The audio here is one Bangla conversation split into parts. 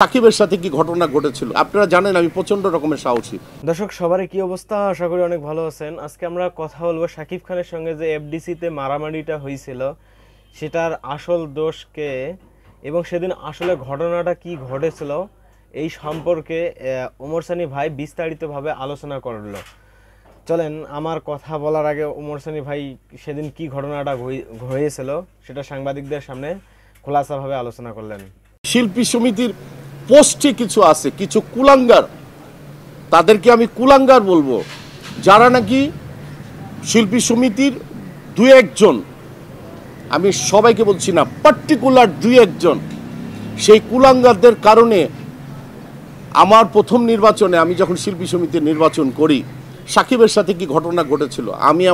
সাকিবের সাথে কি ঘটনা ঘটেছিল আপনারা জানেন আমি প্রচন্ড রকমের সাহসী। দর্শক সবারই কি অবস্থা? আশা করি অনেক ভালো আছেন। আজকে আমরা কথা বলবো সাকিব খানের সঙ্গে যে এফডিসিতে মারামারিটা হয়েছিল সেটার আসল দোষ কে এবং সেদিন আসলে ঘটনাটা কি ঘটেছিল এই সম্পর্কে ওমর সানি ভাই বিস্তারিতভাবে আলোচনা করলো। চলেন, আমার কথা বলার আগে ওমর সানি ভাই সেদিন কি ঘটনাটা হয়েছিল সেটা সাংবাদিকদের সামনে খোলাসাভাবে আলোচনা করলেন। শিল্পী সমিতির পোস্টে কিছু আছে, কিছু কুলাঙ্গার, তাদেরকে আমি কুলাঙ্গার বলবো, যারা নাকি শিল্পী সমিতির দুই একজন, আমি সবাইকে বলছি না, পার্টিকুলার দুই একজন, সেই কুলাঙ্গারদের কারণে আমার প্রথম নির্বাচনে আমি যখন শিল্পী সমিতির নির্বাচন করি, সাকিবের সাথে কি ঘটনা ঘটেছিল, আমি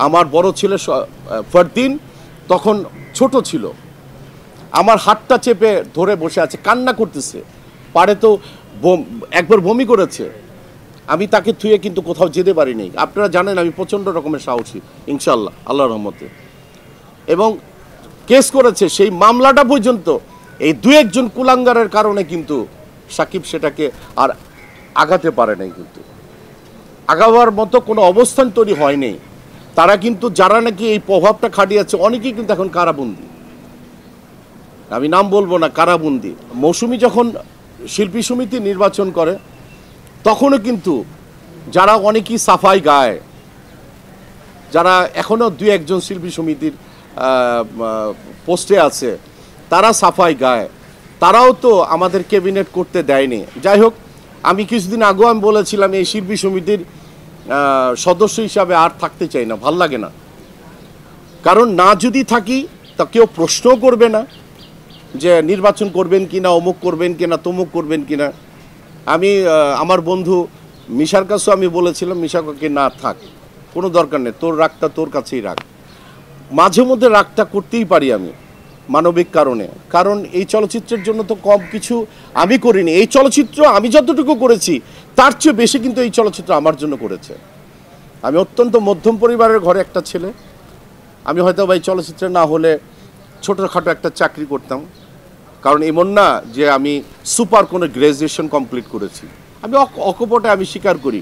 আমার বড় ছেলে ফরদিন তখন ছোট ছিল, আমার হাতটা চেপে ধরে বসে আছে, কান্না করতেছে, পারে তো একবার বমি করেছে, আমি তাকে থুয়ে কিন্তু কোথাও যেতে পারিনি। আপনারা জানেন আমি প্রচণ্ড রকমের সাহসী ইনশাল্লাহ আল্লাহর রহমতে, এবং কেস করেছে, সেই মামলাটা পর্যন্ত এই দু একজন কুলাঙ্গারের কারণে কিন্তু সাকিব সেটাকে আর আগাতে পারে নাই, কিন্তু আগাবার মতো কোনো অবস্থান তৈরি হয়নি। তারা কিন্তু যারা নাকি এই প্রভাবটা খাটিয়েছে অনেকেই কিন্তু এখন কারাবন্দী, আমি নাম বলবো না, কারাবন্দী। মৌসুমী যখন শিল্পী সমিতি নির্বাচন করে তখনও কিন্তু যারা অনেকেই সাফাই গায়, যারা এখনও দুই একজন শিল্পী সমিতির পোস্টে আছে, তারা সাফাই গায়, তারাও তো আমাদের ক্যাবিনেট করতে দেয়নি। যাই হোক, আমি কিছুদিন আগেও আমি বলেছিলাম এই শিল্পী সমিতির সদস্য হিসাবে আর থাকতে চাই না, ভাল লাগে না, কারণ না যদি থাকি তা কেউ প্রশ্নও করবে না যে নির্বাচন করবেন কিনা, অমুক করবেন কিনা, তমুক করবেন কিনা। আমি আমার বন্ধু মিশার কাছেও আমি বলেছিলাম, মিশাকে না থাক, কোনো দরকার নেই, তোর রাগটা তোর কাছেই রাখ। মাঝে মধ্যে রাগটা করতেই পারি আমি মানবিক কারণে, কারণ এই চলচ্চিত্রের জন্য তো কম কিছু আমি করিনি। এই চলচ্চিত্র আমি যতটুকু করেছি তার চেয়ে বেশি কিন্তু এই চলচ্চিত্র আমার জন্য করেছে। আমি অত্যন্ত মধ্যম পরিবারের ঘরে একটা ছেলে, আমি হয়তো বা এই চলচ্চিত্রে না হলে ছোটোখাটো একটা চাকরি করতাম, কারণ এমন না যে আমি সুপার কোনো গ্র্যাজুয়েশন কমপ্লিট করেছি, আমি অকপটে আমি স্বীকার করি।